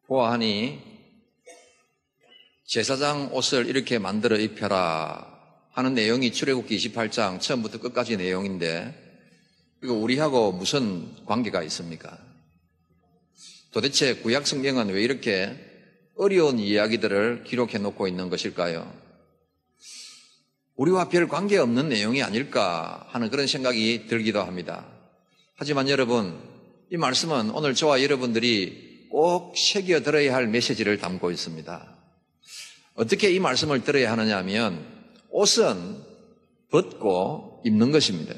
보아하니 제사장 옷을 이렇게 만들어 입혀라 하는 내용이 출애굽기 28장 처음부터 끝까지 내용인데 이거 우리하고 무슨 관계가 있습니까? 도대체 구약 성경은 왜 이렇게 어려운 이야기들을 기록해 놓고 있는 것일까요? 우리와 별 관계없는 내용이 아닐까 하는 그런 생각이 들기도 합니다. 하지만 여러분, 이 말씀은 오늘 저와 여러분들이 꼭 새겨 들어야 할 메시지를 담고 있습니다. 어떻게 이 말씀을 들어야 하느냐 하면 옷은 벗고 입는 것입니다.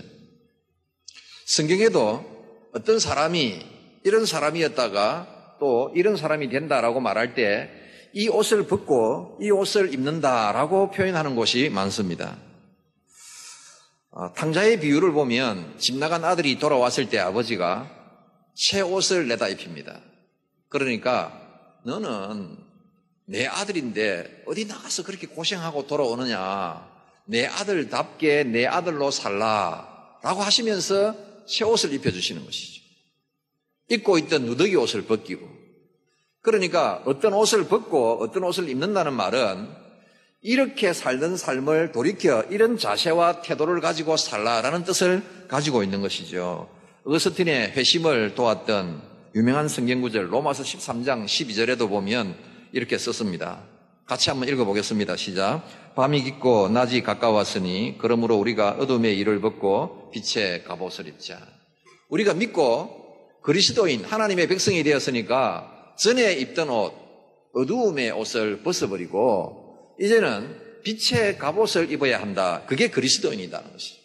성경에도 어떤 사람이 이런 사람이었다가 또 이런 사람이 된다라고 말할 때 이 옷을 벗고 이 옷을 입는다라고 표현하는 곳이 많습니다. 탕자의 비유를 보면 집 나간 아들이 돌아왔을 때 아버지가 새 옷을 내다 입힙니다. 그러니까 너는 내 아들인데 어디 나가서 그렇게 고생하고 돌아오느냐, 내 아들답게 내 아들로 살라 라고 하시면서 새 옷을 입혀주시는 것이죠. 입고 있던 누더기 옷을 벗기고. 그러니까 어떤 옷을 벗고 어떤 옷을 입는다는 말은 이렇게 살던 삶을 돌이켜 이런 자세와 태도를 가지고 살라라는 뜻을 가지고 있는 것이죠. 어거스틴의 회심을 도왔던 유명한 성경구절 로마서 13장 12절에도 보면 이렇게 썼습니다. 같이 한번 읽어보겠습니다. 시작. 밤이 깊고 낮이 가까웠으니 그러므로 우리가 어둠의 일을 벗고 빛의 갑옷을 입자. 우리가 믿고 그리스도인 하나님의 백성이 되었으니까 전에 입던 옷, 어두움의 옷을 벗어버리고 이제는 빛의 갑옷을 입어야 한다. 그게 그리스도인이라는 것이죠.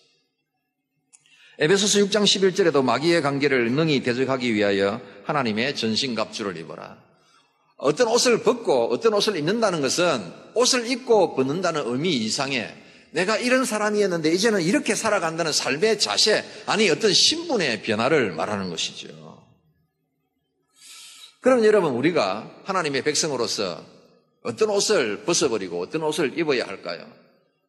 에베소서 6장 11절에도 마귀의 관계를 능히 대적하기 위하여 하나님의 전신갑주를 입어라. 어떤 옷을 벗고 어떤 옷을 입는다는 것은 옷을 입고 벗는다는 의미 이상의 내가 이런 사람이었는데 이제는 이렇게 살아간다는 삶의 자세, 아니 어떤 신분의 변화를 말하는 것이죠. 그럼 여러분, 우리가 하나님의 백성으로서 어떤 옷을 벗어버리고 어떤 옷을 입어야 할까요?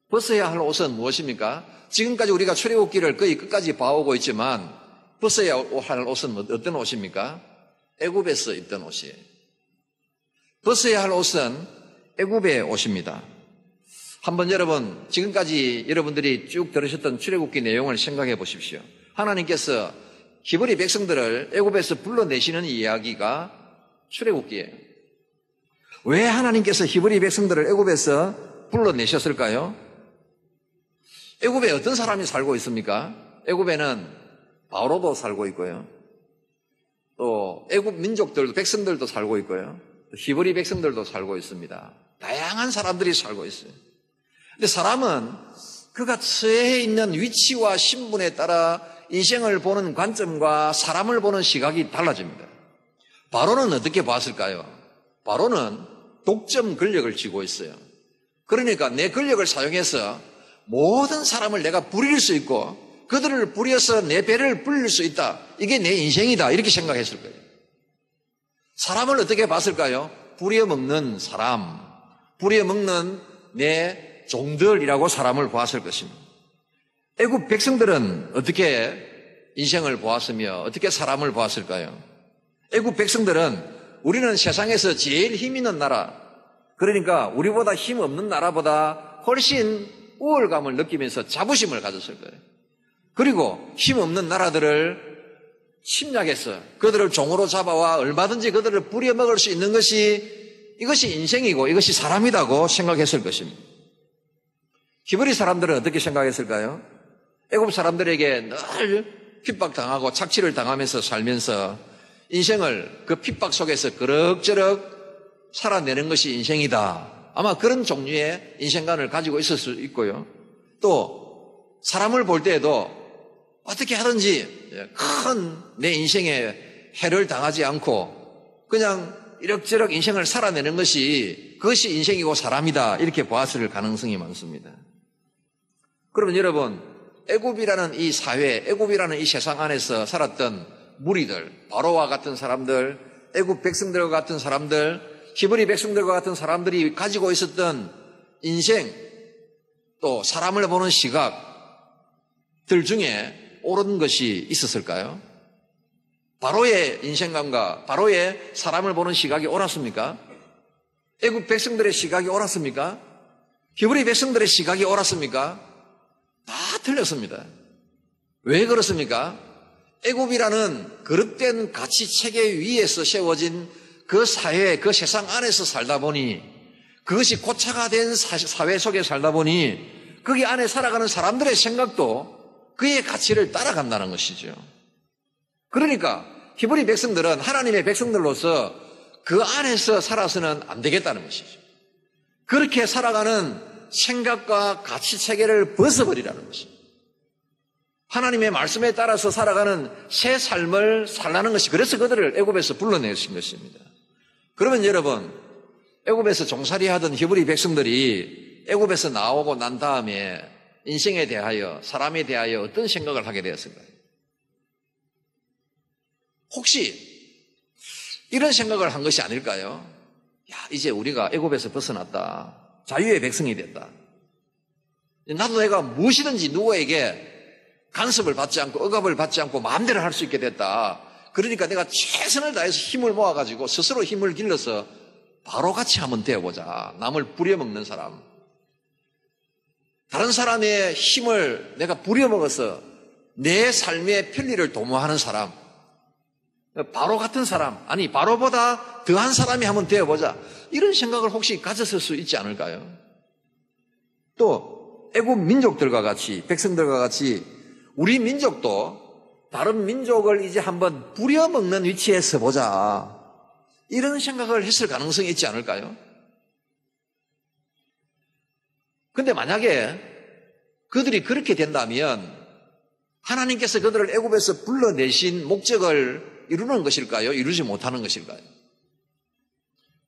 벗어야 할 옷은 무엇입니까? 지금까지 우리가 출애굽기를 거의 끝까지 봐오고 있지만 벗어야 할 옷은 어떤 옷입니까? 애굽에서 입던 옷이에요. 벗어야 할 옷은 애굽의 옷입니다. 한번 여러분, 지금까지 여러분들이 쭉 들으셨던 출애굽기 내용을 생각해 보십시오. 하나님께서 히브리 백성들을 애굽에서 불러내시는 이야기가 출애굽기예요. 왜 하나님께서 히브리 백성들을 애굽에서 불러내셨을까요? 애굽에 어떤 사람이 살고 있습니까? 애굽에는 바로도 살고 있고요. 또 애굽 민족들도 백성들도 살고 있고요. 히브리 백성들도 살고 있습니다. 다양한 사람들이 살고 있어요. 근데 사람은 그가 처해 있는 위치와 신분에 따라 인생을 보는 관점과 사람을 보는 시각이 달라집니다. 바로는 어떻게 봤을까요? 바로는 독점 권력을 쥐고 있어요. 그러니까 내 권력을 사용해서 모든 사람을 내가 부릴 수 있고 그들을 부려서 내 배를 불릴 수 있다. 이게 내 인생이다. 이렇게 생각했을 거예요. 사람을 어떻게 봤을까요? 부려먹는 사람, 부려먹는 내 종들이라고 사람을 보았을 것입니다. 애굽 백성들은 어떻게 인생을 보았으며 어떻게 사람을 보았을까요? 애굽 백성들은 우리는 세상에서 제일 힘 있는 나라, 그러니까 우리보다 힘 없는 나라보다 훨씬 우월감을 느끼면서 자부심을 가졌을 거예요. 그리고 힘 없는 나라들을 침략해서 그들을 종으로 잡아와 얼마든지 그들을 부려먹을 수 있는 것이 이것이 인생이고 이것이 사람이라고 생각했을 것입니다. 히브리 사람들은 어떻게 생각했을까요? 애굽 사람들에게 늘 핍박당하고 착취를 당하면서 살면서 인생을 그 핍박 속에서 그럭저럭 살아내는 것이 인생이다. 아마 그런 종류의 인생관을 가지고 있을 수 있고요. 또 사람을 볼 때에도 어떻게 하든지 큰 내 인생에 해를 당하지 않고 그냥 이럭저럭 인생을 살아내는 것이 그것이 인생이고 사람이다. 이렇게 보았을 가능성이 많습니다. 그러면 여러분, 애굽이라는 이 사회, 애굽이라는 이 세상 안에서 살았던 무리들, 바로와 같은 사람들, 애굽 백성들과 같은 사람들, 히브리 백성들과 같은 사람들이 가지고 있었던 인생, 또 사람을 보는 시각들 중에 옳은 것이 있었을까요? 바로의 인생관과 바로의 사람을 보는 시각이 옳았습니까? 애굽 백성들의 시각이 옳았습니까? 히브리 백성들의 시각이 옳았습니까? 다 틀렸습니다. 왜 그렇습니까? 애굽이라는 그릇된 가치 체계 위에서 세워진 그 사회, 그 세상 안에서 살다 보니, 그것이 고차가 된 사회 속에 살다 보니 거기 안에 살아가는 사람들의 생각도 그의 가치를 따라간다는 것이죠. 그러니까 히브리 백성들은 하나님의 백성들로서 그 안에서 살아서는 안 되겠다는 것이죠. 그렇게 살아가는 생각과 가치 체계를 벗어버리라는 것입니다. 하나님의 말씀에 따라서 살아가는 새 삶을 살라는 것이, 그래서 그들을 애굽에서 불러내신 것입니다. 그러면 여러분, 애굽에서 종살이 하던 히브리 백성들이 애굽에서 나오고 난 다음에 인생에 대하여, 사람에 대하여 어떤 생각을 하게 되었을까요? 혹시 이런 생각을 한 것이 아닐까요? 야, 이제 우리가 애굽에서 벗어났다. 자유의 백성이 됐다. 나도 내가 무엇이든지 누구에게 간섭을 받지 않고 억압을 받지 않고 마음대로 할 수 있게 됐다. 그러니까 내가 최선을 다해서 힘을 모아가지고 스스로 힘을 길러서 바로같이 한번 되어보자. 남을 부려먹는 사람. 다른 사람의 힘을 내가 부려먹어서 내 삶의 편리를 도모하는 사람. 바로 같은 사람, 아니 바로보다 더한 사람이 한번 되어보자. 이런 생각을 혹시 가졌을 수 있지 않을까요? 또 애굽 민족들과 같이, 백성들과 같이 우리 민족도 다른 민족을 이제 한번 부려먹는 위치에 서보자. 이런 생각을 했을 가능성이 있지 않을까요? 근데 만약에 그들이 그렇게 된다면 하나님께서 그들을 애굽에서 불러내신 목적을 이루는 것일까요? 이루지 못하는 것일까요?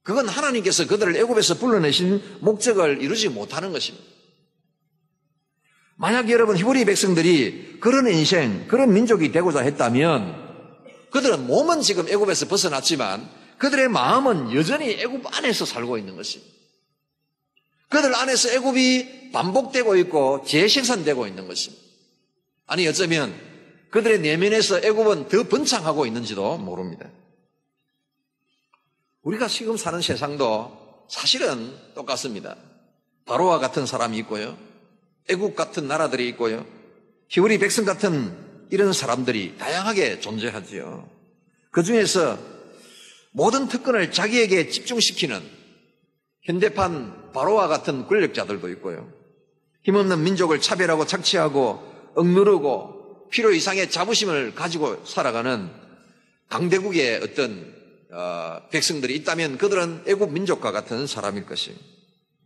그건 하나님께서 그들을 애굽에서 불러내신 목적을 이루지 못하는 것입니다. 만약 여러분 히브리 백성들이 그런 인생, 그런 민족이 되고자 했다면 그들은 몸은 지금 애굽에서 벗어났지만 그들의 마음은 여전히 애굽 안에서 살고 있는 것입니다. 그들 안에서 애굽이 반복되고 있고 재생산되고 있는 것입니다. 아니 어쩌면 그들의 내면에서 애굽은 더 번창하고 있는지도 모릅니다. 우리가 지금 사는 세상도 사실은 똑같습니다. 바로와 같은 사람이 있고요. 애굽 같은 나라들이 있고요. 히브리 백성 같은 이런 사람들이 다양하게 존재하지요. 그 중에서 모든 특권을 자기에게 집중시키는 현대판 바로와 같은 권력자들도 있고요. 힘없는 민족을 차별하고 착취하고 억누르고 필요 이상의 자부심을 가지고 살아가는 강대국의 어떤 백성들이 있다면 그들은 애굽 민족과 같은 사람일 것입니다.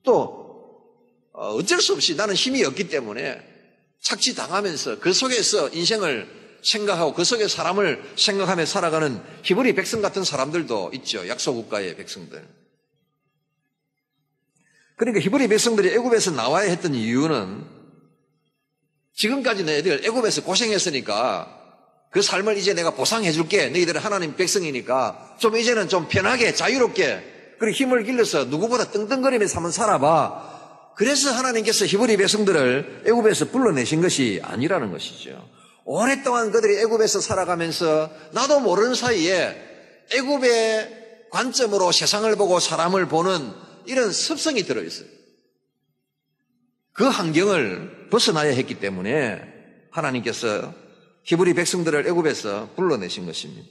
또 어쩔 수 없이 나는 힘이 없기 때문에 착취당하면서 그 속에서 인생을 생각하고 그 속에 사람을 생각하며 살아가는 히브리 백성 같은 사람들도 있죠. 약소국가의 백성들. 그러니까 히브리 백성들이 애굽에서 나와야 했던 이유는 지금까지 너희들 애굽에서 고생했으니까 그 삶을 이제 내가 보상해 줄게. 너희들은 하나님 백성이니까 좀 이제는 좀 편하게 자유롭게 그리고 힘을 길러서 누구보다 떵떵거리면서 한번 살아봐. 그래서 하나님께서 히브리 백성들을 애굽에서 불러내신 것이 아니라는 것이죠. 오랫동안 그들이 애굽에서 살아가면서 나도 모르는 사이에 애굽의 관점으로 세상을 보고 사람을 보는 이런 습성이 들어있어요. 그 환경을 벗어나야 했기 때문에 하나님께서 히브리 백성들을 애굽에서 불러내신 것입니다.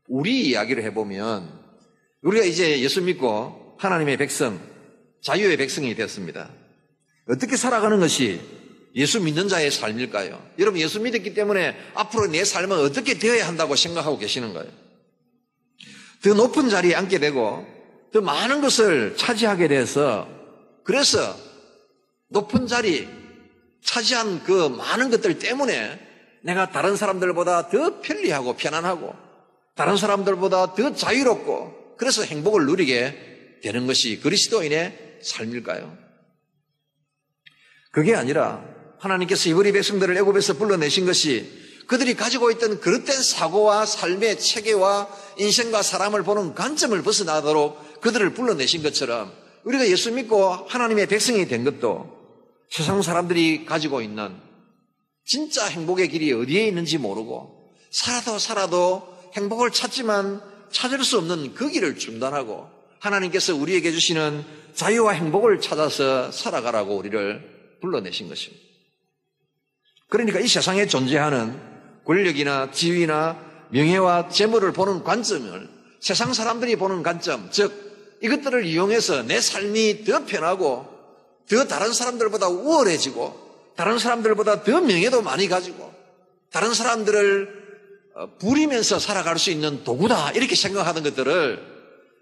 우리 이야기를 해보면 우리가 이제 예수 믿고 하나님의 백성, 자유의 백성이 되었습니다. 어떻게 살아가는 것이 예수 믿는 자의 삶일까요? 여러분 예수 믿었기 때문에 앞으로 내 삶은 어떻게 되어야 한다고 생각하고 계시는 거예요? 더 높은 자리에 앉게 되고 더 많은 것을 차지하게 돼서 그래서 높은 자리 차지한 그 많은 것들 때문에 내가 다른 사람들보다 더 편리하고 편안하고 다른 사람들보다 더 자유롭고 그래서 행복을 누리게 되는 것이 그리스도인의 삶일까요? 그게 아니라 하나님께서 히브리 백성들을 애굽에서 불러내신 것이 그들이 가지고 있던 그릇된 사고와 삶의 체계와 인생과 사람을 보는 관점을 벗어나도록 그들을 불러내신 것처럼 우리가 예수 믿고 하나님의 백성이 된 것도 세상 사람들이 가지고 있는 진짜 행복의 길이 어디에 있는지 모르고 살아도 행복을 찾지만 찾을 수 없는 그 길을 중단하고 하나님께서 우리에게 주시는 자유와 행복을 찾아서 살아가라고 우리를 불러내신 것입니다. 그러니까 이 세상에 존재하는 권력이나 지위나 명예와 재물을 보는 관점을 세상 사람들이 보는 관점, 즉 이것들을 이용해서 내 삶이 더 편하고 더 다른 사람들보다 우월해지고 다른 사람들보다 더 명예도 많이 가지고 다른 사람들을 부리면서 살아갈 수 있는 도구다 이렇게 생각하는 것들을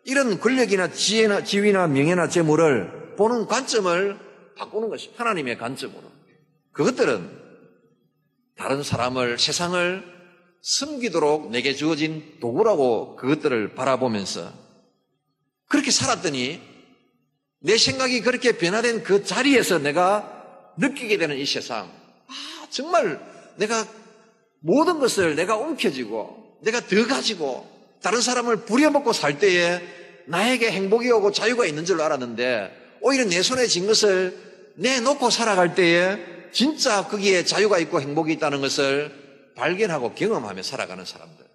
이런 권력이나 지위나 명예나 재물을 보는 관점을 바꾸는 것입니다. 하나님의 관점으로. 그것들은 다른 사람을 세상을 섬기도록 내게 주어진 도구라고 그것들을 바라보면서 그렇게 살았더니 내 생각이 그렇게 변화된 그 자리에서 내가 느끼게 되는 이 세상, 정말 내가 모든 것을 내가 움켜쥐고 내가 더 가지고 다른 사람을 부려먹고 살 때에 나에게 행복이 오고 자유가 있는 줄 알았는데 오히려 내 손에 쥔 것을 내놓고 살아갈 때에 진짜 거기에 자유가 있고 행복이 있다는 것을 발견하고 경험하며 살아가는 사람들.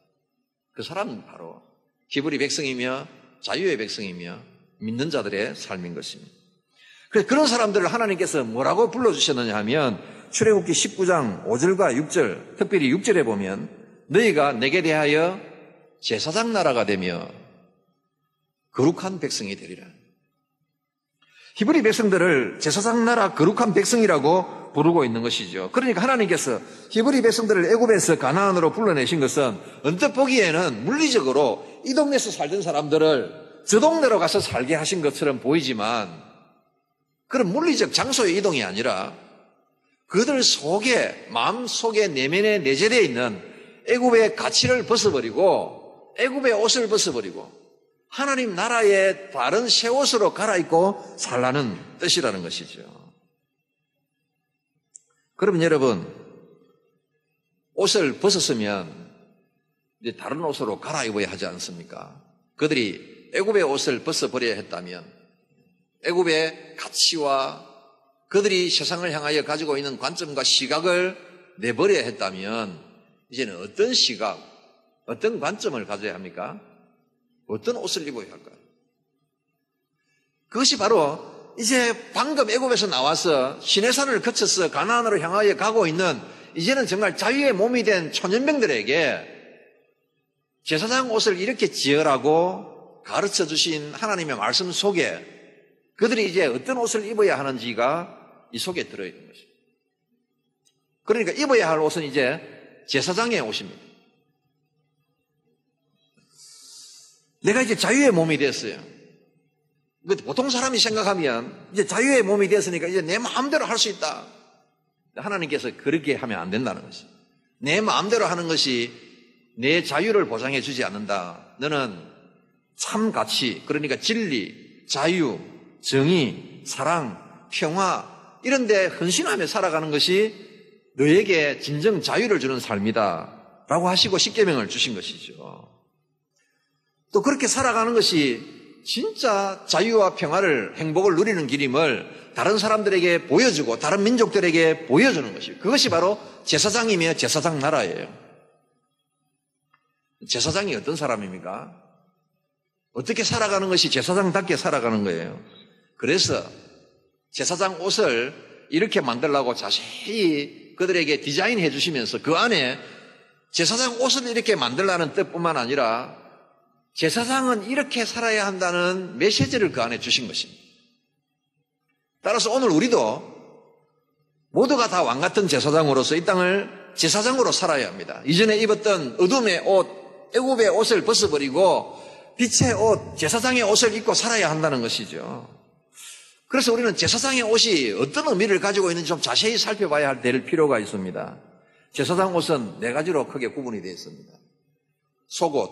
그 사람은 바로 히브리 백성이며 자유의 백성이며 믿는 자들의 삶인 것입니다. 그래서 그런 사람들을 하나님께서 뭐라고 불러주셨느냐 하면 출애굽기 19장 5절과 6절, 특별히 6절에 보면 너희가 내게 대하여 제사장 나라가 되며 거룩한 백성이 되리라. 히브리 백성들을 제사장 나라 거룩한 백성이라고 부르고 있는 것이죠. 그러니까 하나님께서 히브리 백성들을 애굽에서 가나안으로 불러내신 것은 언뜻 보기에는 물리적으로 이 동네에서 살던 사람들을 저 동네로 가서 살게 하신 것처럼 보이지만 그런 물리적 장소의 이동이 아니라 그들 속에, 마음속에 내면에 내재되어 있는 애굽의 가치를 벗어버리고 애굽의 옷을 벗어버리고 하나님 나라의 다른 새 옷으로 갈아입고 살라는 뜻이라는 것이죠. 그러면 여러분, 옷을 벗었으면 이제 다른 옷으로 갈아입어야 하지 않습니까? 그들이 애굽의 옷을 벗어버려야 했다면 애굽의 가치와 그들이 세상을 향하여 가지고 있는 관점과 시각을 내버려야 했다면 이제는 어떤 시각, 어떤 관점을 가져야 합니까? 어떤 옷을 입어야 할까요? 그것이 바로 이제 방금 애굽에서 나와서 시내산을 거쳐서 가나안으로 향하여 가고 있는 이제는 정말 자유의 몸이 된 초년병들에게 제사장 옷을 이렇게 지으라고 가르쳐 주신 하나님의 말씀 속에 그들이 이제 어떤 옷을 입어야 하는지가 이 속에 들어있는 것입니다. 그러니까 입어야 할 옷은 이제 제사장의 옷입니다. 내가 이제 자유의 몸이 됐어요. 보통 사람이 생각하면 이제 자유의 몸이 됐으니까 이제 내 마음대로 할 수 있다. 하나님께서 그렇게 하면 안 된다는 것이죠. 내 마음대로 하는 것이 내 자유를 보장해 주지 않는다. 너는 참 가치, 그러니까 진리, 자유, 정의, 사랑, 평화 이런 데 헌신하며 살아가는 것이 너에게 진정 자유를 주는 삶이다 라고 하시고 십계명을 주신 것이죠. 또 그렇게 살아가는 것이 진짜 자유와 평화를, 행복을 누리는 길임을 다른 사람들에게 보여주고 다른 민족들에게 보여주는 것이에요. 그것이 바로 제사장이며 제사장 나라예요. 제사장이 어떤 사람입니까? 어떻게 살아가는 것이 제사장답게 살아가는 거예요. 그래서 제사장 옷을 이렇게 만들라고 자세히 그들에게 디자인해 주시면서 그 안에 제사장 옷을 이렇게 만들라는 뜻뿐만 아니라 제사장은 이렇게 살아야 한다는 메시지를 그 안에 주신 것입니다. 따라서 오늘 우리도 모두가 다 왕같은 제사장으로서 이 땅을 제사장으로 살아야 합니다. 이전에 입었던 어둠의 옷, 애굽의 옷을 벗어버리고 빛의 옷, 제사장의 옷을 입고 살아야 한다는 것이죠. 그래서 우리는 제사장의 옷이 어떤 의미를 가지고 있는지 좀 자세히 살펴봐야 될 필요가 있습니다. 제사장 옷은 네 가지로 크게 구분이 되어 있습니다. 속옷,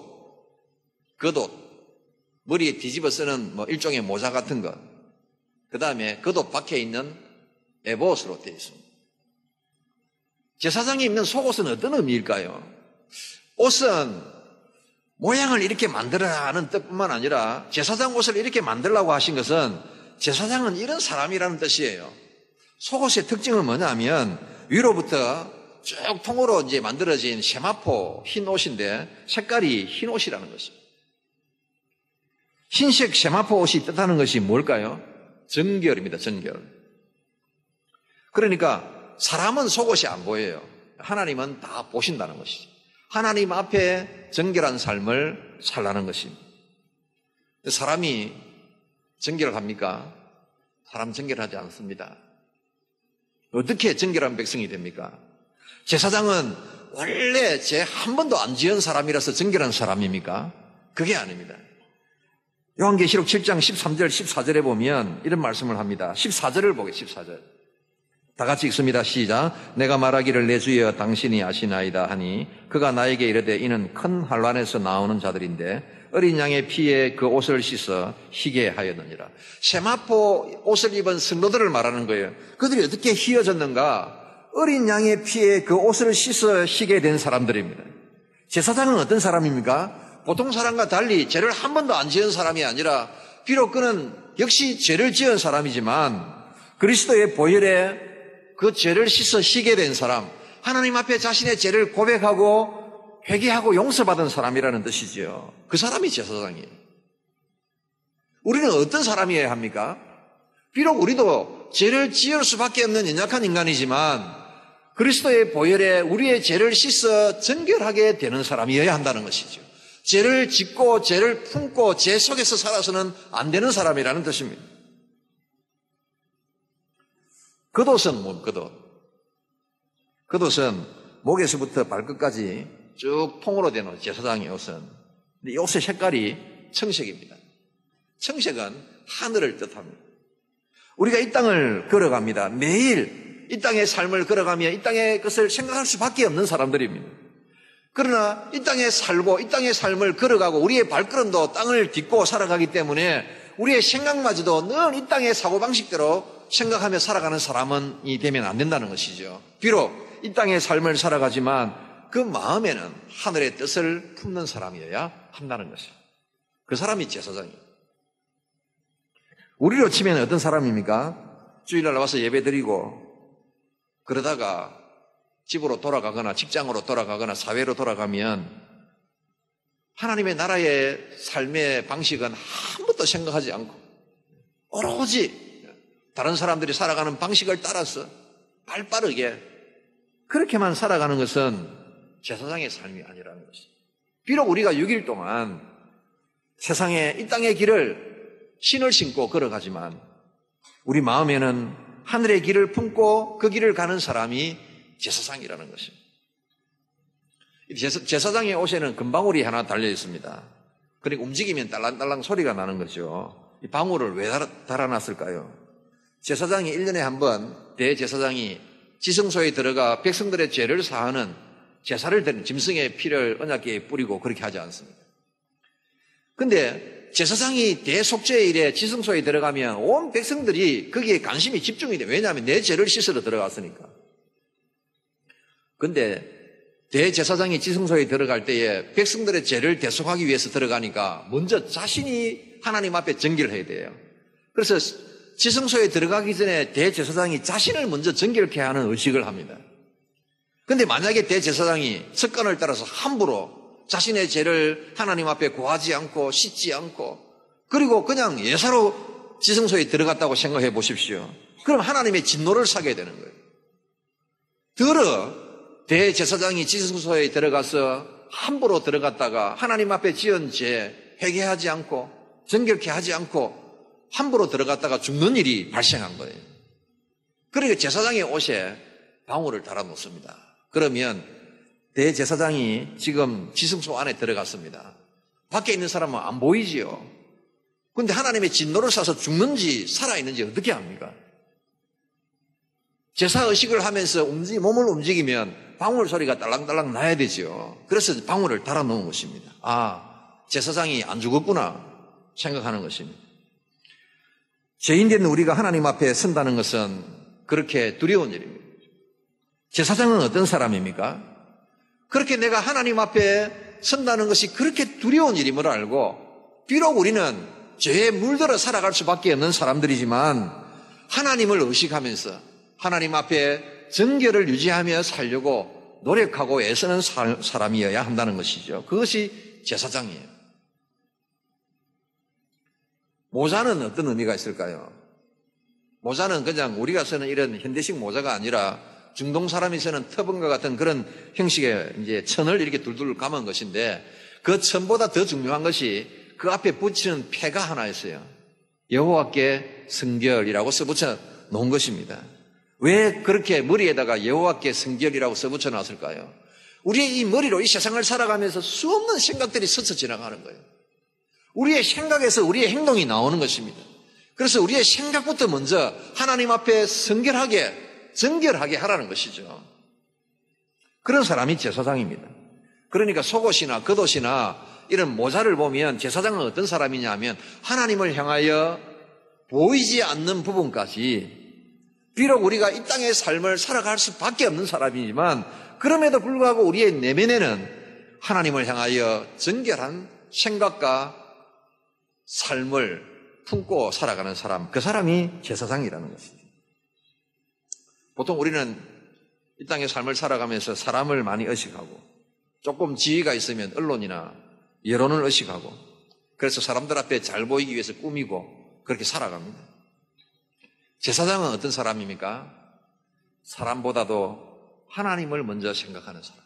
겉옷, 머리에 뒤집어 쓰는 일종의 모자 같은 것, 그 다음에 겉옷 밖에 있는 에봇으로 되어 있습니다. 제사장이 입는 속옷은 어떤 의미일까요? 옷은 모양을 이렇게 만들어라 하는 뜻뿐만 아니라 제사장 옷을 이렇게 만들라고 하신 것은 제사장은 이런 사람이라는 뜻이에요. 속옷의 특징은 뭐냐면 위로부터 쭉 통으로 이제 만들어진 세마포 흰 옷인데 색깔이 흰 옷이라는 것입니다. 흰색 세마포 옷이 뜻하는 것이 뭘까요? 정결입니다. 정결. 그러니까 사람은 속옷이 안 보여요. 하나님은 다 보신다는 것이죠. 하나님 앞에 정결한 삶을 살라는 것입니다. 사람이 정결합니까? 사람 정결하지 않습니다. 어떻게 정결한 백성이 됩니까? 제사장은 원래 죄 한 번도 안 지은 사람이라서 정결한 사람입니까? 그게 아닙니다. 요한계시록 7장 13절 14절에 보면 이런 말씀을 합니다. 14절을 보겠습니다. 14절 다 같이 읽습니다. 시작. 내가 말하기를 내 주여 당신이 아시나이다 하니 그가 나에게 이르되 이는 큰 환란에서 나오는 자들인데 어린 양의 피에 그 옷을 씻어 희게 하였느니라. 세마포 옷을 입은 성도들을 말하는 거예요. 그들이 어떻게 희어졌는가? 어린 양의 피에 그 옷을 씻어 희게 된 사람들입니다. 제사장은 어떤 사람입니까? 보통 사람과 달리 죄를 한 번도 안 지은 사람이 아니라 비록 그는 역시 죄를 지은 사람이지만 그리스도의 보혈에 그 죄를 씻어 희게 된 사람, 하나님 앞에 자신의 죄를 고백하고 회개하고 용서받은 사람이라는 뜻이지요. 그 사람이 제사장이에요. 우리는 어떤 사람이어야 합니까? 비록 우리도 죄를 지을 수밖에 없는 연약한 인간이지만 그리스도의 보혈에 우리의 죄를 씻어 정결하게 되는 사람이어야 한다는 것이죠. 죄를 짓고 죄를 품고 죄 속에서 살아서는 안 되는 사람이라는 뜻입니다. 겉옷은 뭐 겉옷? 겉옷은 목에서부터 발끝까지 쭉 통으로 된 옷, 제사장의 옷은. 근데 이 옷의 색깔이 청색입니다. 청색은 하늘을 뜻합니다. 우리가 이 땅을 걸어갑니다. 매일 이 땅의 삶을 걸어가며 이 땅의 것을 생각할 수밖에 없는 사람들입니다. 그러나 이 땅에 살고 이 땅의 삶을 걸어가고 우리의 발걸음도 땅을 딛고 살아가기 때문에 우리의 생각마저도 늘 이 땅의 사고방식대로 생각하며 살아가는 사람이 되면 안 된다는 것이죠. 비록 이 땅의 삶을 살아가지만 그 마음에는 하늘의 뜻을 품는 사람이어야 한다는 것이죠. 그 사람이 제사장이에요. 우리로 치면 어떤 사람입니까? 주일날 와서 예배드리고 그러다가 집으로 돌아가거나 직장으로 돌아가거나 사회로 돌아가면 하나님의 나라의 삶의 방식은 한 번도 생각하지 않고 오로지 다른 사람들이 살아가는 방식을 따라서 발빠르게 그렇게만 살아가는 것은 제사장의 삶이 아니라는 것이죠. 비록 우리가 6일 동안 세상에 이 땅의 길을 신을 신고 걸어가지만 우리 마음에는 하늘의 길을 품고 그 길을 가는 사람이 제사장이라는 것입니다. 제사장의 옷에는 금방울이 하나 달려 있습니다. 그러니까 움직이면 딸랑딸랑 소리가 나는 거죠. 이 방울을 왜 달아놨을까요? 제사장이 1년에 한 번 대제사장이 지성소에 들어가 백성들의 죄를 사하는 제사를 드린 짐승의 피를 언약궤에 뿌리고 그렇게 하지 않습니다. 근데 제사장이 대속죄의 일에 지성소에 들어가면 온 백성들이 거기에 관심이 집중이 돼요. 왜냐하면 내 죄를 씻으러 들어갔으니까. 근데 대제사장이 지성소에 들어갈 때에 백성들의 죄를 대속하기 위해서 들어가니까 먼저 자신이 하나님 앞에 정결을 해야 돼요. 그래서 지성소에 들어가기 전에 대제사장이 자신을 먼저 정결케 하는 의식을 합니다. 근데 만약에 대제사장이 습관을 따라서 함부로 자신의 죄를 하나님 앞에 고하지 않고 씻지 않고 그리고 그냥 예사로 지성소에 들어갔다고 생각해 보십시오. 그럼 하나님의 진노를 사게 되는 거예요. 더러 대제사장이 지성소에 들어가서 함부로 들어갔다가 하나님 앞에 지은 죄 회개하지 않고 정결케 하지 않고 함부로 들어갔다가 죽는 일이 발생한 거예요. 그러니까 제사장의 옷에 방울을 달아놓습니다. 그러면 대제사장이 지금 지성소 안에 들어갔습니다. 밖에 있는 사람은 안 보이지요. 그런데 하나님의 진노를 사서 죽는지 살아있는지 어떻게 합니까? 제사의식을 하면서 몸을 움직이면 방울 소리가 딸랑딸랑 나야 되죠. 그래서 방울을 달아놓은 것입니다. 아, 제사장이 안 죽었구나 생각하는 것입니다. 죄인된 우리가 하나님 앞에 선다는 것은 그렇게 두려운 일입니다. 제사장은 어떤 사람입니까? 그렇게 내가 하나님 앞에 선다는 것이 그렇게 두려운 일임을 알고 비록 우리는 죄에 물들어 살아갈 수밖에 없는 사람들이지만 하나님을 의식하면서 하나님 앞에 정결을 유지하며 살려고 노력하고 애쓰는 사람이어야 한다는 것이죠. 그것이 제사장이에요. 모자는 어떤 의미가 있을까요? 모자는 그냥 우리가 쓰는 이런 현대식 모자가 아니라 중동 사람이 쓰는 터번과 같은 그런 형식의 이제 천을 이렇게 둘둘 감은 것인데, 그 천보다 더 중요한 것이 그 앞에 붙이는 패가 하나 있어요. 여호와께 성결이라고 써붙여 놓은 것입니다. 왜 그렇게 머리에다가 여호와께 성결이라고 써붙여 놨을까요? 우리의 이 머리로 이 세상을 살아가면서 수없는 생각들이 스쳐 지나가는 거예요. 우리의 생각에서 우리의 행동이 나오는 것입니다. 그래서 우리의 생각부터 먼저 하나님 앞에 정결하게 하라는 것이죠. 그런 사람이 제사장입니다. 그러니까 속옷이나 겉옷이나 이런 모자를 보면 제사장은 어떤 사람이냐 하면 하나님을 향하여 보이지 않는 부분까지, 비록 우리가 이 땅의 삶을 살아갈 수밖에 없는 사람이지만 그럼에도 불구하고 우리의 내면에는 하나님을 향하여 정결한 생각과 삶을 품고 살아가는 사람, 그 사람이 제사장이라는 것이죠. 보통 우리는 이 땅의 삶을 살아가면서 사람을 많이 의식하고 조금 지위가 있으면 언론이나 여론을 의식하고, 그래서 사람들 앞에 잘 보이기 위해서 꾸미고 그렇게 살아갑니다. 제사장은 어떤 사람입니까? 사람보다도 하나님을 먼저 생각하는 사람.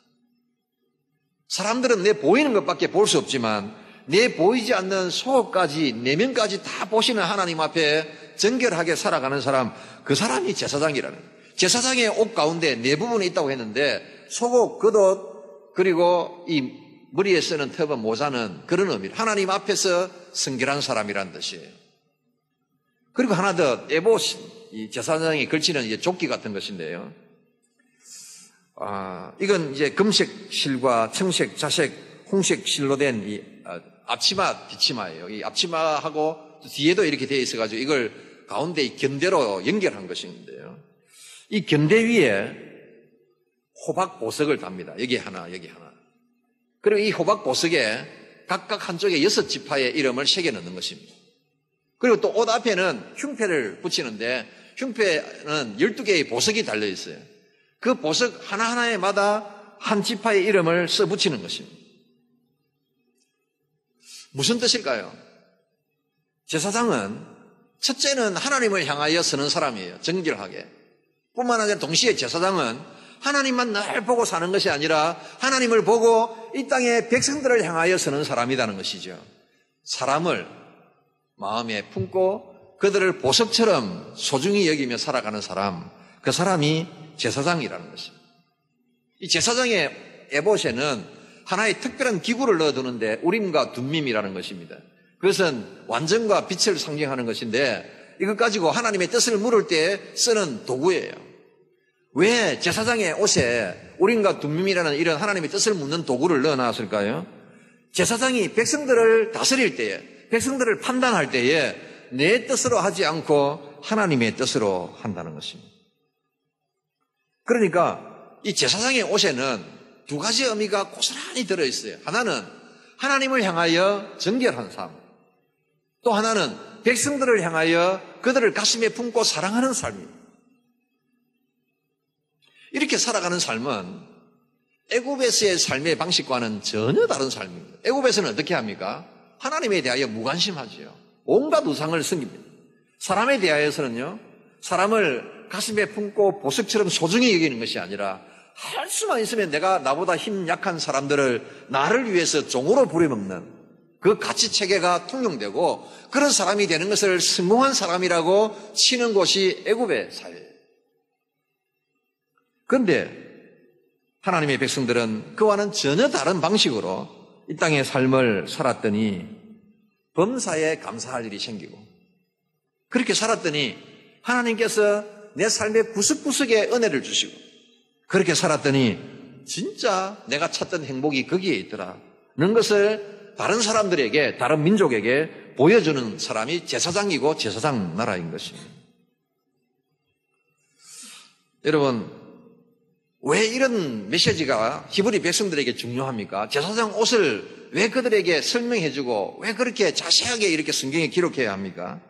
사람들은 내 보이는 것밖에 볼 수 없지만 내 보이지 않는 속까지, 내면까지 다 보시는 하나님 앞에 정결하게 살아가는 사람, 그 사람이 제사장이라는 거예요. 제사장의 옷 가운데 네 부분이 있다고 했는데, 속옷, 겉옷, 그리고 이 머리에 쓰는 터번, 모자는 그런 의미로 하나님 앞에서 성결한 사람이라는 뜻이에요. 그리고 하나 더, 에봇, 이 제사장이 걸치는 이제 조끼 같은 것인데요. 이건 이제 금색 실과 청색, 자색, 홍색 실로 된 이 앞치마, 뒷치마예요. 이 앞치마하고 뒤에도 이렇게 되어 있어가지고 이걸 가운데 이 견대로 연결한 것인데요. 이 견대 위에 호박 보석을 답니다. 여기 하나, 여기 하나. 그리고 이 호박 보석에 각각 한쪽에 6지파의 이름을 새겨 넣는 것입니다. 그리고 또 옷 앞에는 흉패를 붙이는데, 흉패는 12개의 보석이 달려 있어요. 그 보석 하나하나에마다 한 지파의 이름을 써 붙이는 것입니다. 무슨 뜻일까요? 제사장은 첫째는 하나님을 향하여 서는 사람이에요. 정결하게. 뿐만 아니라 동시에 제사장은 하나님만 늘 보고 사는 것이 아니라 하나님을 보고 이 땅의 백성들을 향하여 서는 사람이라는 것이죠. 사람을 마음에 품고 그들을 보석처럼 소중히 여기며 살아가는 사람, 그 사람이 제사장이라는 것입니다. 이 제사장의 에봇에는 하나의 특별한 기구를 넣어두는데 우림과 둠밈이라는 것입니다. 그것은 완전과 빛을 상징하는 것인데, 이것 가지고 하나님의 뜻을 물을 때 쓰는 도구예요. 왜 제사장의 옷에 우림과 둠밈이라는 이런 하나님의 뜻을 묻는 도구를 넣어놨을까요? 제사장이 백성들을 다스릴 때에, 백성들을 판단할 때에 내 뜻으로 하지 않고 하나님의 뜻으로 한다는 것입니다. 그러니까 이 제사장의 옷에는 두 가지 의미가 고스란히 들어있어요. 하나는 하나님을 향하여 정결한 삶, 또 하나는 백성들을 향하여 그들을 가슴에 품고 사랑하는 삶입니다. 이렇게 살아가는 삶은 애굽에서의 삶의 방식과는 전혀 다른 삶입니다. 애굽에서는 어떻게 합니까? 하나님에 대하여 무관심하지요. 온갖 우상을 섬깁니다. 사람에 대하여서는요, 사람을 가슴에 품고 보석처럼 소중히 여기는 것이 아니라 할 수만 있으면 내가 나보다 힘 약한 사람들을 나를 위해서 종으로 부려먹는 그 가치 체계가 통용되고, 그런 사람이 되는 것을 성공한 사람이라고 치는 곳이 애굽의 사회예요. 그런데 하나님의 백성들은 그와는 전혀 다른 방식으로 이 땅의 삶을 살았더니 범사에 감사할 일이 생기고, 그렇게 살았더니 하나님께서 내 삶의 구석구석에 은혜를 주시고, 그렇게 살았더니 진짜 내가 찾던 행복이 거기에 있더라는 것을 다른 사람들에게, 다른 민족에게 보여주는 사람이 제사장이고 제사장 나라인 것입니다. 여러분, 왜 이런 메시지가 히브리 백성들에게 중요합니까? 제사장 옷을 왜 그들에게 설명해주고 왜 그렇게 자세하게 이렇게 성경에 기록해야 합니까?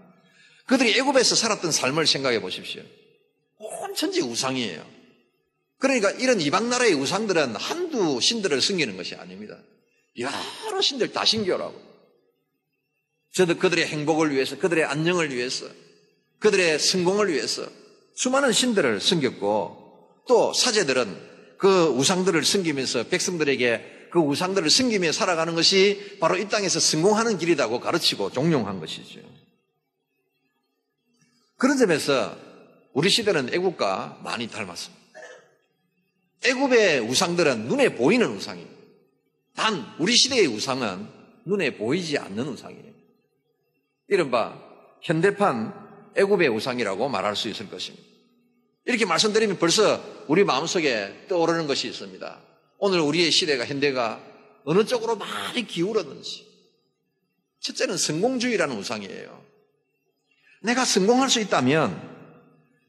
그들이 애굽에서 살았던 삶을 생각해 보십시오. 온 천지 우상이에요. 그러니까 이런 이방 나라의 우상들은 한두 신들을 섬기는 것이 아닙니다. 여러 신들 다 신교라고. 저도 그들의 행복을 위해서, 그들의 안녕을 위해서, 그들의 성공을 위해서 수많은 신들을 섬겼고, 또 사제들은 그 우상들을 섬기면서 백성들에게 그 우상들을 섬기며 살아가는 것이 바로 이 땅에서 성공하는 길이라고 가르치고 종용한 것이죠. 그런 점에서 우리 시대는 애국과 많이 닮았습니다. 애국의 우상들은 눈에 보이는 우상입니다. 단 우리 시대의 우상은 눈에 보이지 않는 우상이에요. 이른바 현대판 애국의 우상이라고 말할 수 있을 것입니다. 이렇게 말씀드리면 벌써 우리 마음속에 떠오르는 것이 있습니다. 오늘 우리의 시대가, 현대가 어느 쪽으로 많이 기울었는지. 첫째는 성공주의라는 우상이에요. 내가 성공할 수 있다면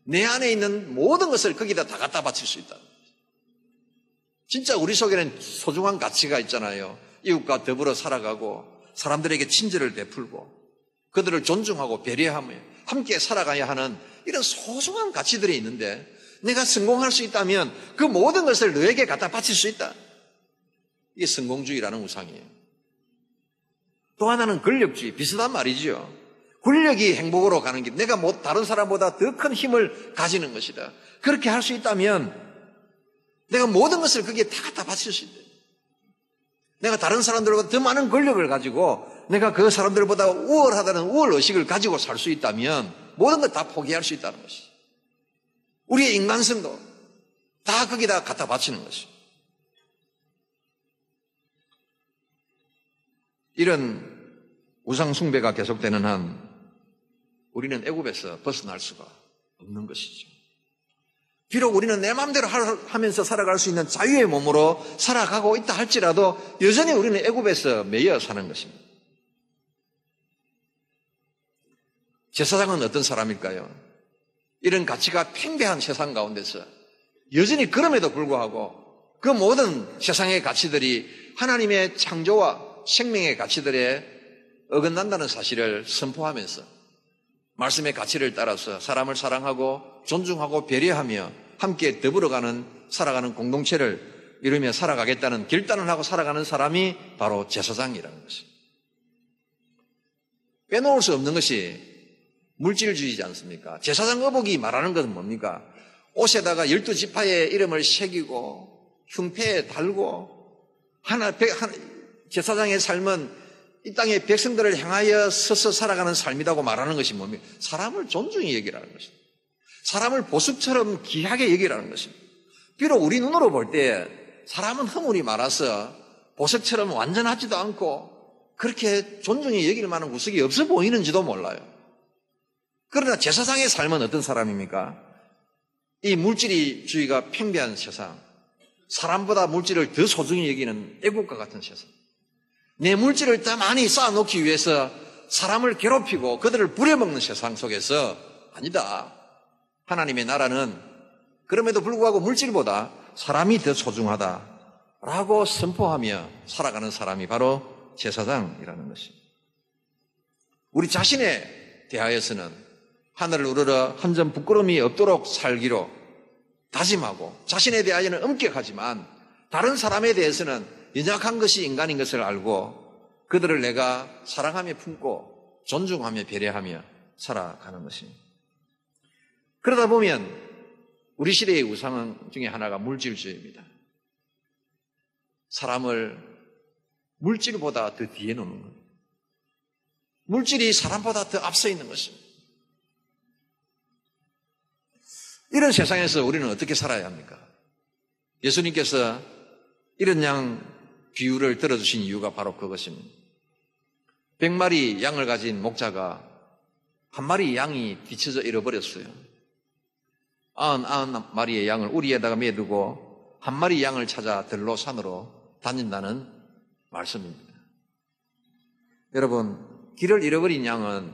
내 안에 있는 모든 것을 거기다 다 갖다 바칠 수 있다. 진짜 우리 속에는 소중한 가치가 있잖아요. 이웃과 더불어 살아가고 사람들에게 친절을 베풀고 그들을 존중하고 배려하며 함께 살아가야 하는 이런 소중한 가치들이 있는데 내가 성공할 수 있다면 그 모든 것을 너에게 갖다 바칠 수 있다. 이게 성공주의라는 우상이에요. 또 하나는 권력주의, 비슷한 말이죠. 권력이 행복으로 가는 길, 내가 다른 사람보다 더 큰 힘을 가지는 것이다. 그렇게 할 수 있다면 내가 모든 것을 거기에 다 갖다 바칠 수 있다. 내가 다른 사람들보다 더 많은 권력을 가지고 내가 그 사람들보다 우월하다는 우월의식을 가지고 살 수 있다면 모든 것 다 포기할 수 있다는 것이. 우리의 인간성도 다 거기다 갖다 바치는 것이. 이런 우상 숭배가 계속되는 한 우리는 애굽에서 벗어날 수가 없는 것이죠. 비록 우리는 내 마음대로 하면서 살아갈 수 있는 자유의 몸으로 살아가고 있다 할지라도 여전히 우리는 애굽에서 매여 사는 것입니다. 제사장은 어떤 사람일까요? 이런 가치가 팽배한 세상 가운데서 여전히 그럼에도 불구하고 그 모든 세상의 가치들이 하나님의 창조와 생명의 가치들에 어긋난다는 사실을 선포하면서 말씀의 가치를 따라서 사람을 사랑하고 존중하고 배려하며 함께 더불어가는 살아가는 공동체를 이루며 살아가겠다는 결단을 하고 살아가는 사람이 바로 제사장이라는 것입니다. 빼놓을 수 없는 것이 물질주의지 않습니까? 제사장 의복이 말하는 것은 뭡니까? 옷에다가 12지파의 이름을 새기고 흉패에 달고 제사장의 삶은 이 땅의 백성들을 향하여 서서 살아가는 삶이라고 말하는 것이 뭡니까? 사람을 존중히 여기라는 것입니다. 사람을 보석처럼 귀하게 여기라는 것입니다. 비록 우리 눈으로 볼 때 사람은 허물이 많아서 보석처럼 완전하지도 않고 그렇게 존중히 여길 만한 구석이 없어 보이는지도 몰라요. 그러나 제사장의 삶은 어떤 사람입니까? 이 물질주의가 팽배한 세상, 사람보다 물질을 더 소중히 여기는 애국과 같은 세상, 내 물질을 더 많이 쌓아놓기 위해서 사람을 괴롭히고 그들을 부려먹는 세상 속에서 아니다. 하나님의 나라는 그럼에도 불구하고 물질보다 사람이 더 소중하다라고 선포하며 살아가는 사람이 바로 제사장이라는 것입니다. 우리 자신에 대하여서는 하늘을 우러러 한 점 부끄러움이 없도록 살기로 다짐하고 자신에 대하여는 엄격하지만 다른 사람에 대해서는 연약한 것이 인간인 것을 알고 그들을 내가 사랑하며 품고 존중하며 배려하며 살아가는 것입니다. 그러다 보면 우리 시대의 우상 중에 하나가 물질주의입니다. 사람을 물질보다 더 뒤에 놓는 것. 물질이 사람보다 더 앞서 있는 것입니다. 이런 세상에서 우리는 어떻게 살아야 합니까? 예수님께서 이런 양 비유를 들어주신 이유가 바로 그것입니다. 100마리 양을 가진 목자가 한 마리 양이 뒤쳐져 잃어버렸어요. 99마리의 양을 우리에다가 매두고 한 마리 양을 찾아 들로 산으로 다닌다는 말씀입니다. 여러분, 길을 잃어버린 양은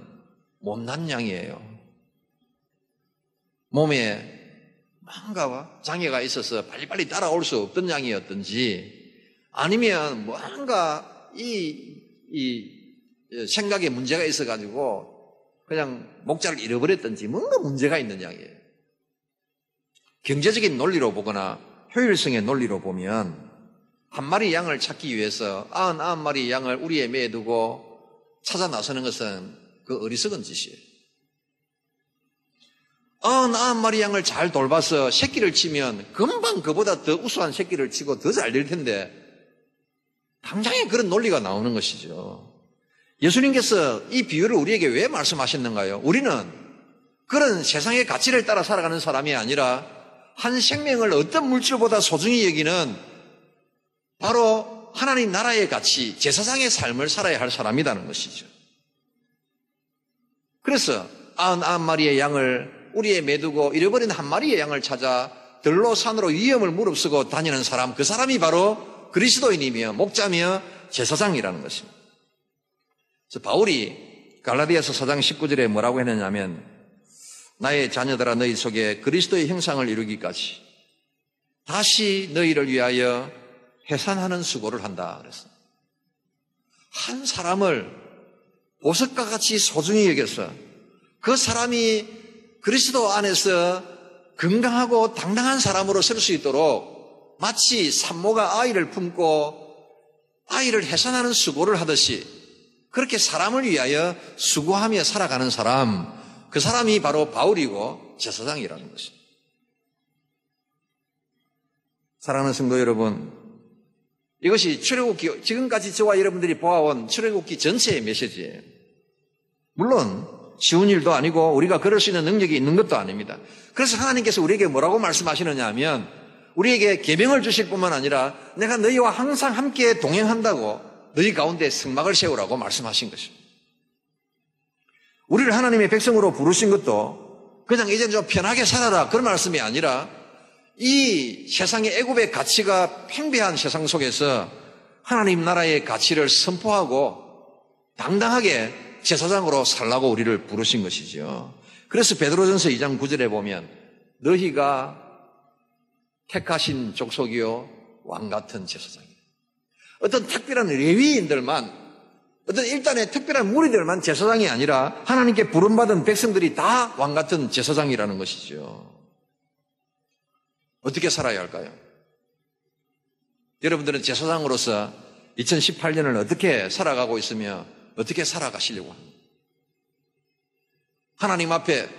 못난 양이에요. 몸에 뭔가 장애가 있어서 빨리빨리 따라올 수 없던 양이었든지 아니면 뭔가 이 생각에 문제가 있어가지고 그냥 목자를 잃어버렸든지 뭔가 문제가 있는 양이에요. 경제적인 논리로 보거나 효율성의 논리로 보면 한 마리 양을 찾기 위해서 99마리 양을 우리에 매에 두고 찾아 나서는 것은 그 어리석은 짓이에요. 99마리 양을 잘 돌봐서 새끼를 치면 금방 그보다 더 우수한 새끼를 치고 더 잘 될 텐데 당장에 그런 논리가 나오는 것이죠. 예수님께서 이 비유를 우리에게 왜 말씀하셨는가요? 우리는 그런 세상의 가치를 따라 살아가는 사람이 아니라 한 생명을 어떤 물질보다 소중히 여기는 바로 하나님 나라의 가치, 제사장의 삶을 살아야 할 사람이라는 것이죠. 그래서 99마리의 양을 우리에 매두고 잃어버린 한 마리의 양을 찾아 들로 산으로 위험을 무릅쓰고 다니는 사람, 그 사람이 바로 그리스도인이며 목자며 제사장이라는 것입니다. 그래서 바울이 갈라디아서 4장 19절에 뭐라고 했느냐면 나의 자녀들아 너희 속에 그리스도의 형상을 이루기까지 다시 너희를 위하여 해산하는 수고를 한다 그랬어요. 한 사람을 보석과 같이 소중히 여겨서 그 사람이 그리스도 안에서 건강하고 당당한 사람으로 설 수 있도록 마치 산모가 아이를 품고 아이를 해산하는 수고를 하듯이 그렇게 사람을 위하여 수고하며 살아가는 사람, 그 사람이 바로 바울이고 제사장이라는 것입니다. 사랑하는 성도 여러분, 이것이 출애굽기, 지금까지 저와 여러분들이 보아온 출애굽기 전체의 메시지예요. 물론 쉬운 일도 아니고 우리가 그럴 수 있는 능력이 있는 것도 아닙니다. 그래서 하나님께서 우리에게 뭐라고 말씀하시느냐 하면 우리에게 계명을 주실 뿐만 아니라 내가 너희와 항상 함께 동행한다고 너희 가운데 성막을 세우라고 말씀하신 것입니다. 우리를 하나님의 백성으로 부르신 것도 그냥 이제 좀 편하게 살아라 그런 말씀이 아니라 이 세상의 애굽의 가치가 팽배한 세상 속에서 하나님 나라의 가치를 선포하고 당당하게 제사장으로 살라고 우리를 부르신 것이죠. 그래서 베드로전서 2장 9절에 보면 너희가 택하신 족속이요 왕같은 제사장이다. 어떤 특별한 레위인들만, 어떤 일단의 특별한 무리들만 제사장이 아니라 하나님께 부름받은 백성들이 다 왕같은 제사장이라는 것이죠. 어떻게 살아야 할까요? 여러분들은 제사장으로서 2018년을 어떻게 살아가고 있으며 어떻게 살아가시려고 합니다. 하나님 앞에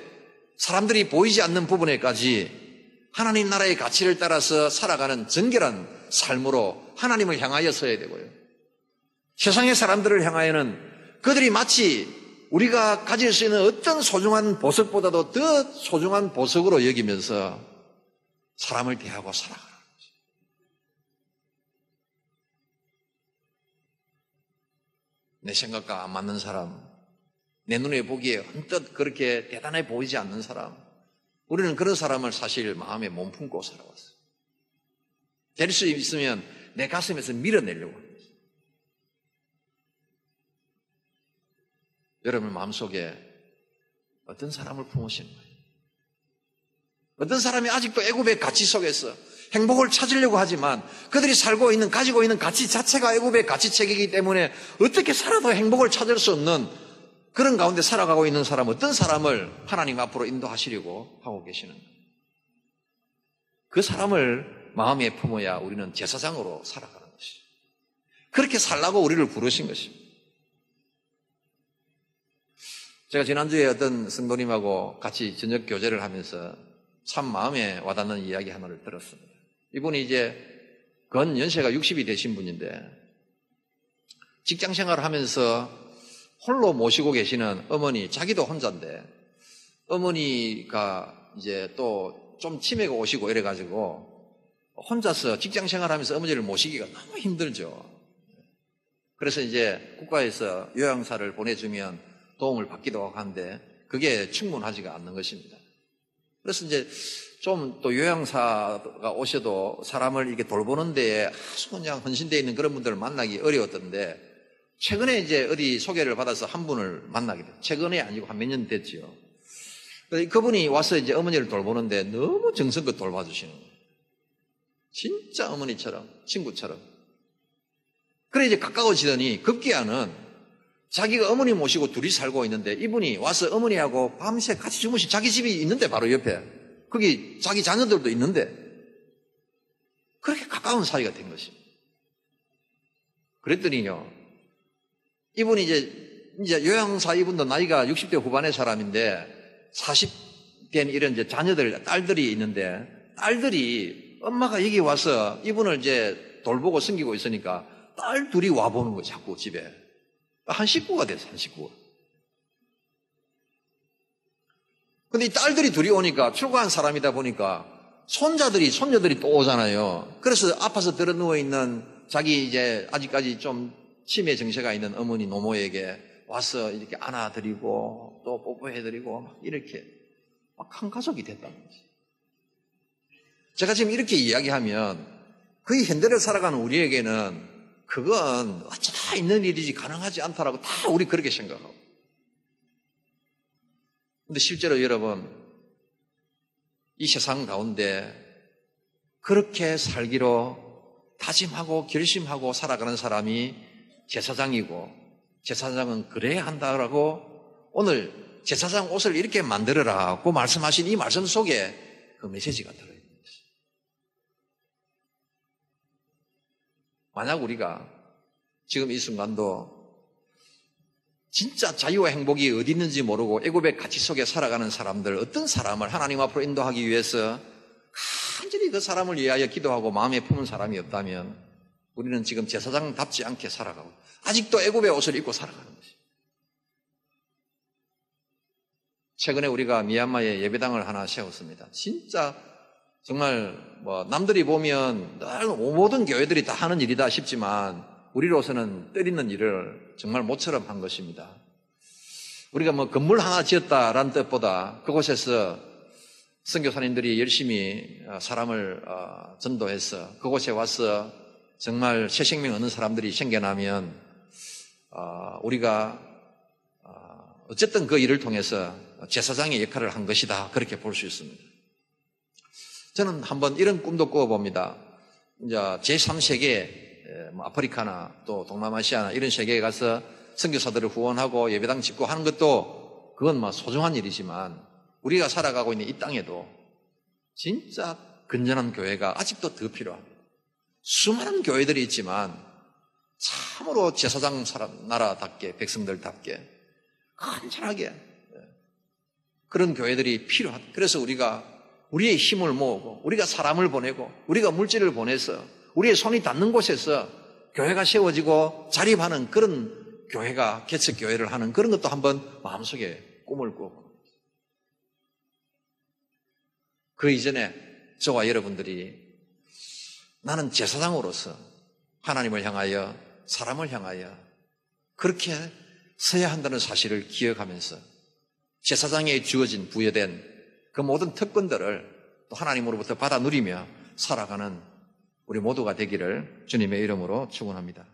사람들이 보이지 않는 부분에까지 하나님 나라의 가치를 따라서 살아가는 정결한 삶으로 하나님을 향하여 서야 되고요. 세상의 사람들을 향하여는 그들이 마치 우리가 가질 수 있는 어떤 소중한 보석보다도 더 소중한 보석으로 여기면서 사람을 대하고 살아가는 거죠. 내 생각과 안 맞는 사람, 내 눈에 보기에 언뜻 그렇게 대단해 보이지 않는 사람, 우리는 그런 사람을 사실 마음에 몸품고 살아왔어요. 될 수 있으면 내 가슴에서 밀어내려고 합니다. 여러분 마음속에 어떤 사람을 품으시는 거예요? 어떤 사람이 아직도 애굽의 가치 속에서 행복을 찾으려고 하지만 그들이 살고 있는, 가지고 있는 가치 자체가 애굽의 가치책이기 때문에 어떻게 살아도 행복을 찾을 수 없는 그런 가운데 살아가고 있는 사람, 어떤 사람을 하나님 앞으로 인도하시려고 하고 계시는 거예요. 그 사람을 마음에 품어야 우리는 제사장으로 살아가는 것이죠. 그렇게 살라고 우리를 부르신 것입니다. 제가 지난주에 어떤 성도님하고 같이 저녁 교제를 하면서 참 마음에 와닿는 이야기 하나를 들었습니다. 이분이 이제 건 연세가 60이 되신 분인데 직장 생활을 하면서 홀로 모시고 계시는 어머니, 자기도 혼자인데 어머니가 이제 또 좀 치매가 오시고 이래가지고 혼자서 직장 생활하면서 어머니를 모시기가 너무 힘들죠. 그래서 이제 국가에서 요양사를 보내주면 도움을 받기도 하고 하는데 그게 충분하지가 않는 것입니다. 그래서 이제 좀 또 요양사가 오셔도 사람을 이렇게 돌보는 데에 아주 그냥 헌신되어 있는 그런 분들을 만나기 어려웠던데 최근에 이제 어디 소개를 받아서 한 분을 만나게 됐어요. 최근에 아니고 한 몇 년 됐죠. 그분이 와서 이제 어머니를 돌보는데 너무 정성껏 돌봐주시는 거예요. 진짜 어머니처럼, 친구처럼. 그래 이제 가까워지더니 급기야는 자기가 어머니 모시고 둘이 살고 있는데 이분이 와서 어머니하고 밤새 같이 주무시 자기 집이 있는데 바로 옆에 거기 자기 자녀들도 있는데 가까운 사이가 된 것입니다. 그랬더니요, 이분이 이제 요양사 이분도 나이가 60대 후반의 사람인데 40된 이런 이제 자녀들, 딸들이 있는데 딸들이 엄마가 여기 와서 이분을 이제 돌보고 섬기고 있으니까 딸 둘이 와보는 거예요, 자꾸 집에. 한 식구가 됐어, 한 식구가. 근데 이 딸들이 둘이 오니까 출가한 사람이다 보니까 손녀들이 또 오잖아요. 그래서 아파서 들어 누워있는 자기 이제 아직까지 좀 치매 증세가 있는 어머니 노모에게 와서 이렇게 안아드리고 또 뽀뽀해드리고 막 이렇게 막 한 가족이 됐다는 거지. 제가 지금 이렇게 이야기하면 거의 현대를 살아가는 우리에게는 그건 어쩌다 있는 일이지 가능하지 않다라고 다 우리 그렇게 생각하고. 근데 실제로 여러분, 이 세상 가운데 그렇게 살기로 다짐하고 결심하고 살아가는 사람이 제사장이고, 제사장은 그래야 한다라고 오늘 제사장 옷을 이렇게 만들어라고 말씀하신 이 말씀 속에 그 메시지가 들어있는 것이. 만약 우리가 지금 이 순간도 진짜 자유와 행복이 어디 있는지 모르고 애굽의 가치 속에 살아가는 사람들, 어떤 사람을 하나님 앞으로 인도하기 위해서 간절히 그 사람을 위하여 기도하고 마음에 품은 사람이 없다면 우리는 지금 제사장답지 않게 살아가고 아직도 애굽의 옷을 입고 살아가는 것입니다. 최근에 우리가 미얀마에 예배당을 하나 세웠습니다. 진짜 정말 남들이 보면 모든 교회들이 다 하는 일이다 싶지만 우리로서는 때리는 일을 정말 모처럼 한 것입니다. 우리가 건물 하나 지었다라는 뜻보다 그곳에서 선교사님들이 열심히 사람을 전도해서 그곳에 와서 정말 새 생명 얻는 사람들이 생겨나면 우리가 어쨌든 그 일을 통해서 제사장의 역할을 한 것이다, 그렇게 볼 수 있습니다. 저는 한번 이런 꿈도 꾸어봅니다. 이제 제3세계 아프리카나 또 동남아시아나 이런 세계에 가서 선교사들을 후원하고 예배당 짓고 하는 것도 그건 소중한 일이지만 우리가 살아가고 있는 이 땅에도 진짜 건전한 교회가 아직도 더 필요합니다. 수많은 교회들이 있지만 참으로 제사장 나라답게, 백성들답게 간절하게 그런 교회들이 필요합니다. 그래서 우리가 우리의 힘을 모으고 우리가 사람을 보내고 우리가 물질을 보내서 우리의 손이 닿는 곳에서 교회가 세워지고 자립하는 그런 교회가, 개척교회를 하는 그런 것도 한번 마음속에 꿈을 꾸고, 그 이전에 저와 여러분들이 나는 제사장으로서 하나님을 향하여, 사람을 향하여 그렇게 서야 한다는 사실을 기억하면서 제사장에 주어진, 부여된 그 모든 특권들을 또 하나님으로부터 받아 누리며 살아가는 우리 모두가 되기를 주님의 이름으로 축원합니다.